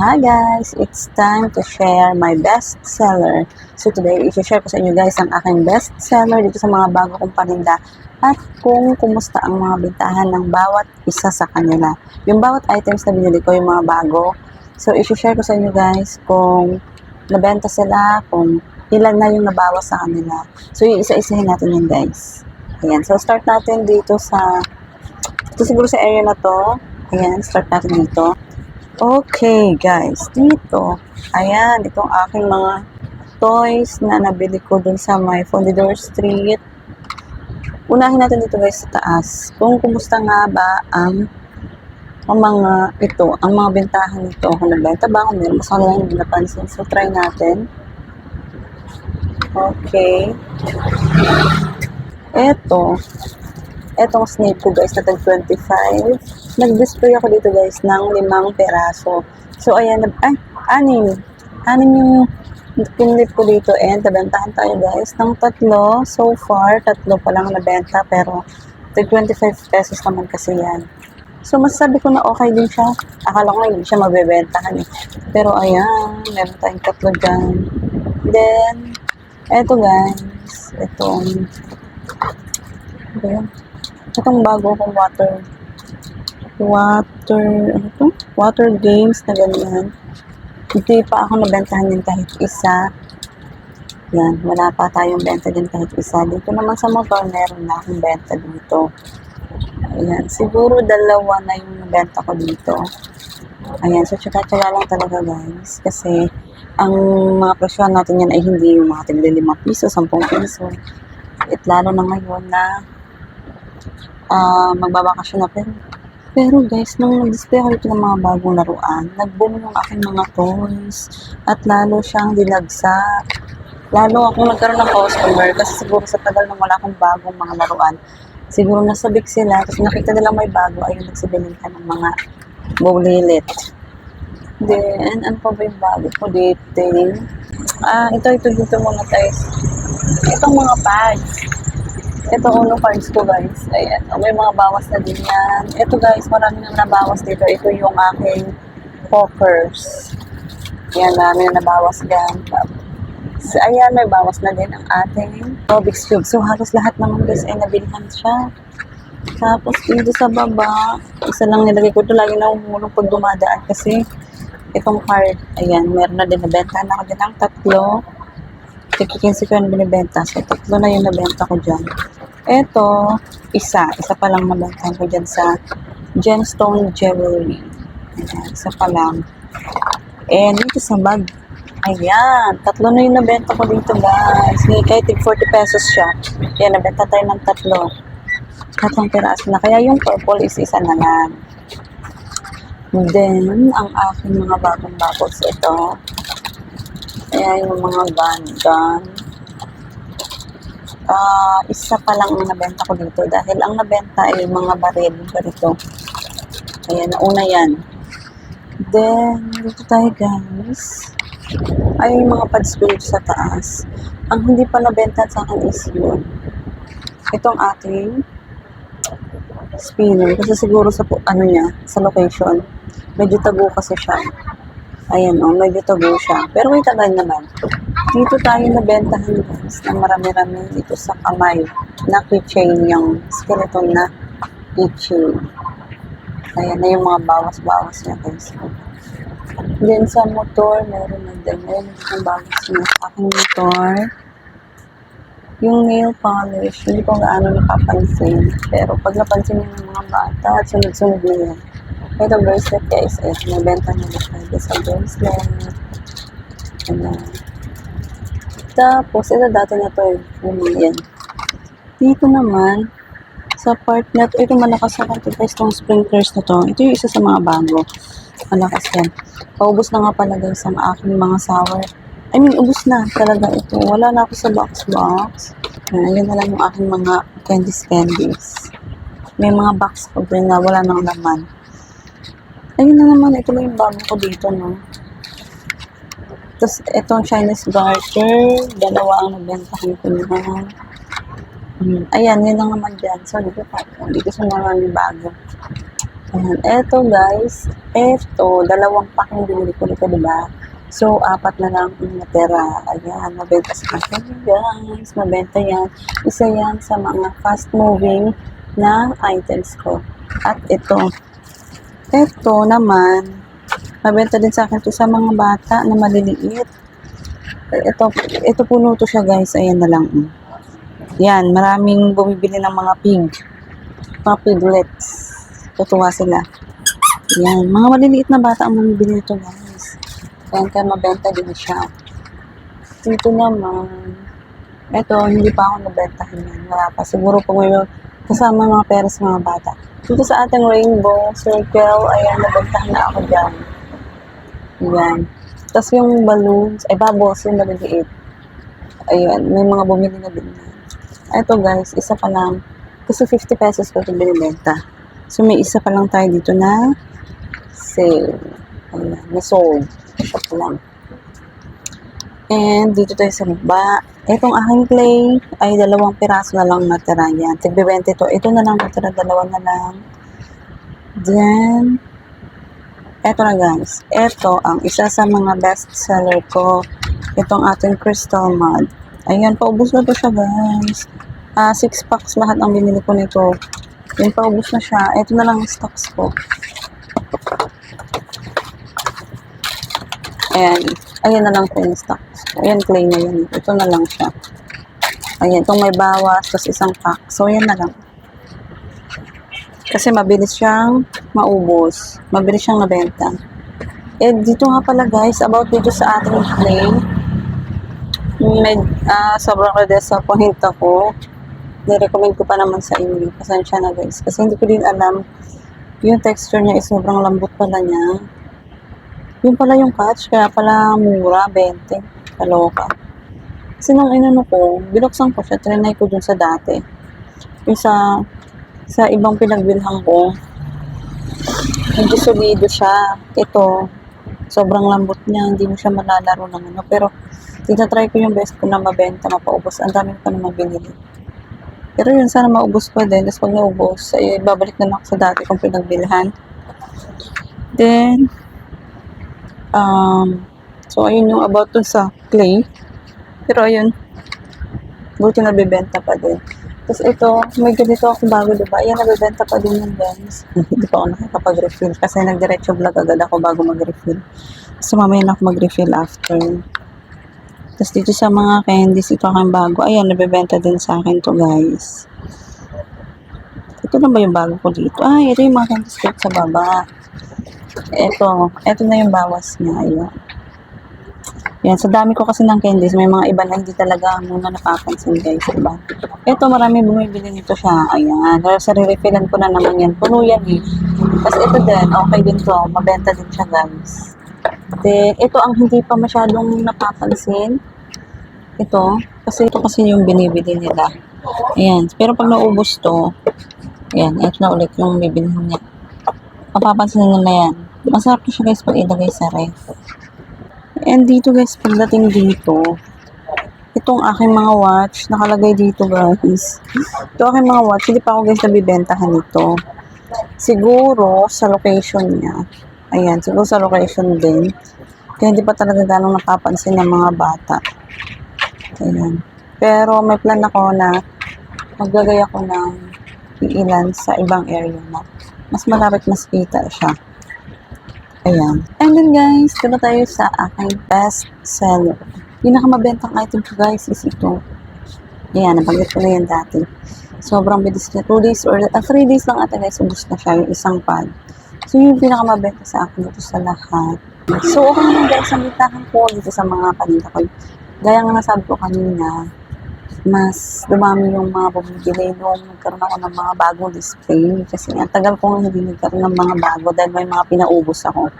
Hi guys! It's time to share my best seller. So today, i-share ko sa inyo guys ang aking best seller dito sa mga bago kong paninda at kung kumusta ang mga bintahan ng bawat isa sa kanila. Yung bawat items na binili ko, yung mga bago. So i-share ko sa inyo guys kung nabenta sila, kung ilan na yung nabawas sa kanila. So isa-isahin natin yun guys. Ayan, so start natin dito siguro sa area na to. Ayan, start natin dito. Okay, guys, dito, ayan, itong aking mga toys na nabili ko dun sa may Fundidor Street. Unahin natin dito guys sa taas. Kung kumusta nga ba ang mga ito, ang mga bentahan nito. Kung nagbenta ba ako, meron mas lang hindi napansin. So, try natin. Okay. Etong snake ko guys na tag 25. Nag-display ako dito guys ng 5 peraso. So ayan, 6 yung pinlip ko dito and nabentahan tayo guys ng 3. So far, 3 pa lang nabenta pero tag 25 pesos naman kasi yan. So masasabi ko na okay din siya. Akala ko hindi siya mabebentahan eh. Pero ayan, meron tayong 3 dyan. Then, eto guys, itong bago kong water games na ganyan. Hindi pa ako nabentahan din kahit isa. Yan, wala pa tayong benta din kahit isa. Dito naman sa motor, meron na akong benta dito. Ayan, siguro 2 na yung nabenta ko dito. Ayan, so tsaga-tsaga lang talaga guys. Kasi, ang mga presyon natin yan ay hindi yung mga tigil 5 piso, 10 piso. At lalo na ngayon na magbabakasyon na pero guys, nung nag-display ako dito ng mga bagong laruan, nag-boom yung aking mga toys at lalo siyang dinagsa. Lalo akong nagkaroon ng customer kasi siguro sa tagal nang wala akong bagong mga laruan, siguro nasabik sila kasi nakita nila may bago ayun nagsibilin ka ng mga bulilit. Then, ano pa ba yung bago ko dito? Ito dito muna guys. Itong mga pads. Ito uno cards ko guys. Ayan. May mga bawas na din yan. Ito guys, marami nang nabawas dito. Ito yung aking pokers. Ayan, marami na nabawas dyan. So, ayan, may bawas na din ang ating Rubik's Cube. So, halos lahat naman guys ay nabilihan siya. Tapos, dito sa baba, isa lang nilagay ko ito. Lagi na umulong pag dumadaan kasi itong card, ayan, meron na din nabenta na ako dyan ng 3. Tikikinsi ko yung binibenta. So, 3 na yung nabenta ko dyan. Ito, isa pa lang nabenta ko dyan sa Gemstone Jewelry. Ayan, isa pa lang. And dito sa bag, ayan, 3 na yung nabenta ko dito guys. Kahit 40 pesos siya. Ayan, nabenta tayo ng 3 piraso na. Kaya yung purple is isa na lang. Then, ang aking mga bagong bottles ito. Ayan yung mga gun. Isa pa lang ang nabenta ko dito dahil ang nabenta ay mga baril ito. Ayan, nauna yan. Then, dito tayo guys. Ay, yung mga pads ko dito sa taas. Ang hindi pa nabenta sa akin is yun. Itong ating spinner. Kasi siguro sa location, medyo tago kasi siya. Ayan medyo tago siya. Pero may tagal naman. Dito tayo nabentahan guys na marami-rami dito sa kamay na keychain, yung skeleton na keychain. Ayan na yung mga bawas-bawas niya guys. Then sa motor, meron na din. Meron yung bawas niya sa aking motor. Yung nail polish, hindi ko gaano nakapansin. Pero pag napansin yung mga bata at sunod-sunod na yan. Ito bracelet guys, nabenta na tayo sa bracelet. Ayan. Tapos, ito dati na to yan. Dito naman, sa part na to, ito malakas sa kanto guys, itong sprinklers na to. Ito yung isa sa mga bago. Malakas yan. Paubos na nga pala guys ang aking mga sour. Ubos na talaga ito. Wala na ako sa box. Ayan na lang yung aking mga candies. May mga box ko rin na wala nang laman. Ayun na naman, ito lang yung bago ko dito, no? Tapos, itong Chinese garter, 2 ang nabentahan ko na. Ayan, yun lang naman dyan. So, dito sa maraming bago. Ayan. Eto guys, dalawang pack yung binili ko dito, diba? So, 4 na lang yung natira. Ayan, mabenta sa akin guys. Mabenta yan. Isa yan sa mga fast-moving na items ko. At ito naman, mabenta din sa akin to sa mga bata na maliliit. Ito puno to siya guys. Ayan na lang. Yan, maraming bumibili ng mga piglets. Tutuwa sila. Yan, mga maliliit na bata ang bumibili nito guys. Kaya mabenta din siya. Dito naman, hindi pa ako nabentahin yan. Wala pa. Siguro po ngayon, kasama mga pera sa mga bata. Dito sa ating rainbow circle, ayan, nabentahan na ako dyan. Ayan. Tapos yung balloons, bubbles, yung maliliit. Ayan, may mga bumili na din yan. Ito guys, isa pa lang. Kasi 50 pesos ko ito binibenta. So may isa pa lang tayo dito na sale. Ayan, na sold. Isa pa lang. And dito tayo sa baba. Itong aking clay ay 2 piraso na lang natira yan. Tigbe-20 to. Ito na lang natira, 2 na lang. Then, eto na guys. Ito ang isa sa mga best seller ko. Itong ating crystal mud. Ayan, paubos na to siya guys. 6 packs lahat ang binili ko nito. Yung paubos na siya. Ito na lang ang stocks ko. Ayan na lang po yung stocks ko. Ayan, clay na yan. Ito na lang siya. Ayan, itong may bawas, tapos isang pack. So, ayan na lang. Kasi mabilis siyang maubos. Mabilis siyang nabenta. Dito nga pala guys, about dito sa ating clay, sobrang ka-disappoint ako. Nirecommend ko pa naman sa inyo. Pasensya na guys. Kasi hindi ko din alam. Yung texture niya is sobrang lambot pala niya. Yun pala yung catch. Kaya pala mura, 20. Kaloka. Kasi nung inano ko, binuksan ko siya. Trinay ko dun sa dati. Yung sa ibang pinagbilhan ko, hindi solido siya. Ito, sobrang lambot niya. Hindi mo siya malalaro ng ano. Pero, tinatry ko yung best ko na mabenta, mapaubos. Ang dami ko na mabinili. Pero yun, sana maubos ko din. Tapos pag naubos, babalik na lang ako sa dati kong pinagbilhan. Then, so ayun yung about dun sa clay. Pero ayun, buti nabibenta pa din. Tapos ito, may ganito ako bago, diba? Ayan, nabibenta pa din yung guys. Hindi pa ako nakakapag-refill kasi nag-diretso vlog agad ako bago mag-refill. So mamaya na ako mag-refill after. Tapos dito sa mga candies, ito aking bago. Ayan, nabibenta din sa akin to guys. Ito na ba yung bago ko dito? Ito yung mga candies ko sa baba. Ito na yung bawas niya. Ayan. Yan, sa dami ko kasi ng candies, may mga iba na hindi talaga muna napapansin guys, diba? Ito, marami bumibili nito siya. Ayan, pero sa re-refillan ko na naman yan. Puno yan eh. Tapos ito din, okay din to. Mabenta din siya guys. Then, ito ang hindi pa masyadong napapansin. Ito kasi yung binibili nila. Ayan, pero pag naubos to, ayan, ito na ulit yung bibilihin niya. Mapapansin nila yan. Masarap to siya guys pag ilagay sa ref. And dito guys, pagdating dito, itong aking mga watch, nakalagay dito guys. Ito aking mga watch, hindi pa ako guys nabibentahan ito. Siguro sa location niya. Ayan, siguro sa location din. Kaya hindi pa talaga ganong napapansin ng mga bata. Ayan. Pero may plan ako na maglagay ako ng ilan sa ibang area na mas malapit, mas kita siya. Ayan. And then guys, ito na tayo sa aking best seller. Pinakamabentang item ko guys is ito. Ayan, nabanggit ko na yan dati. Sobrang bilis niya. 2 days or 3 days lang ata guys, ubus na siya yung isang pad. So yung pinakamabenta sa akin dito sa lahat. So okay naman guys, ang bitahan ko dito sa mga paninda ko. Gaya nga nasabi ko kanina, mas dumami yung mga bumibili nung nagkaroon ako ng mga bagong display. Kasi ang tagal ko nga hindi nagkaroon ng mga bago dahil may mga pinaubos ako.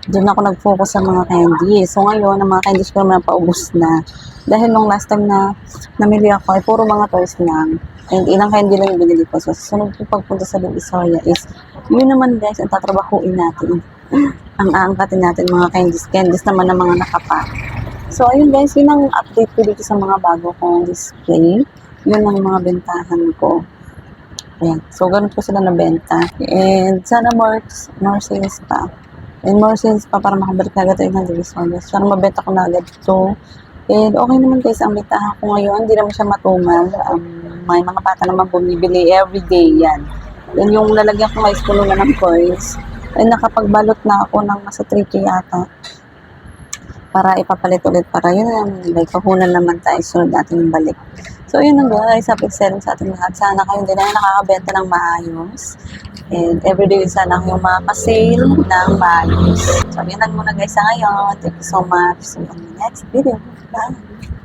Doon ako nag-focus sa mga candies. So ngayon, ang mga candies ko naman paubos na. Dahil nung last time na namili ako, ay puro mga toys lang. And ilang candy lang yung binili ko. So susunod ko pagpunta sa Divisoria is, yun naman guys, ang tatrabahuin natin. Ang aangkatin natin mga candies. Candies naman ng mga nakapack. So, ayun guys, yun ang update ko dito sa mga bago kong display. Yun ang mga bentahan ko. Ayan. So, ganun po sila nabenta. And sana more sales pa. And more sales pa para makabalik na agad tayo ng Divisoria. Sana mabenta ko na agad ito. And okay naman guys, ang bentahan ko ngayon, hindi naman siya matumal. May mga bata naman bumibili everyday yan. Then yung lalagyan ko guys, puno na ng coins. And nakapagbalot na ako ng nasa 3K yata. Para ipapalit ulit para yun ang like pahunan naman tayo sunod natin balik. So yun na guys, happy selling sa ating lahat. Sana kayong din ay nakakabenta ng maayos. And everyday sana kayong makaka-sale ng maayos. So yun lang muna guys sa ngayon. Thank you so much. See you on the next video. Bye!